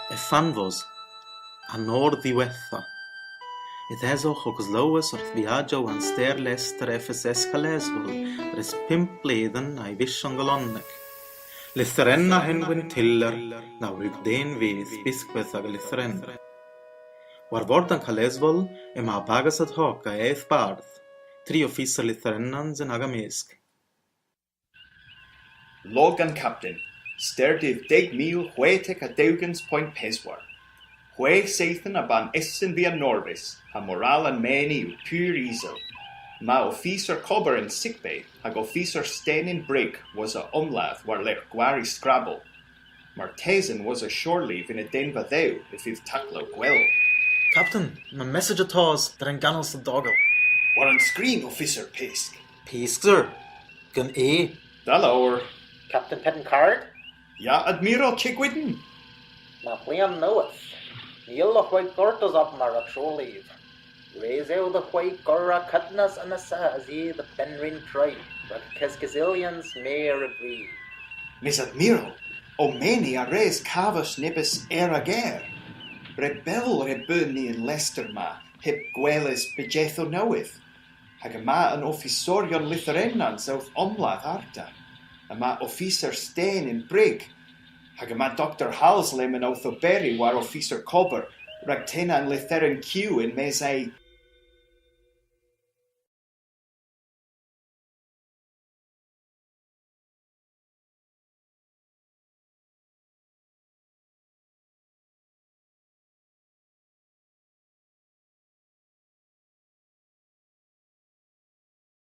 E fanfos, anor ddiwetha. Itheswch o gyslywys wrth fiadio wan ster Leicester FSS Calesfol dres 5 blwyddyn a'i fision golonnig. Lythyrenna henwyn tiller na wyg den fydd bisgwyth ag lythyren. War ford an Calesfol ma bagas ad hoc a eith bardd, 3 officer lythyrennans yn ag amesg. Logan Captain, sterdydd 10,000 a dewgans point peswar. Hwe seithen a ban essen via Norvis, a moral an meni yw pur isel. Ma officer Cobber in sickbay, hag officer Stenin Brig was a omlath war lech gwari scrabble. Martesan was a shore leave in a denva theu if you've taclo gwell. Captain, my message at ours that an ganol sa dogel. War on screen, Officer Pisk. Pisk, sir. Gan e. Dalor. Captain Pettincard? Ja, Admiral Chigwidden. Na Liam knoweth. Neil the white gortas up Marak shore leave. Raise out the white gorra cutnas and a sazi the Penryn tribe, but Keskazilians may agree. Miss Admiral, o many a res cavus nibus eragere. Rebel rebunni in Leicester ma, hip gweles begetho knoweth. Hag a ma an officerion Lythyrennan south omlath arta. A ma officer Stain in Brig. Hag a ma Dr. Halslem in Othoberry war officer Cobber. Ragtena and Lytherin Q in Mesai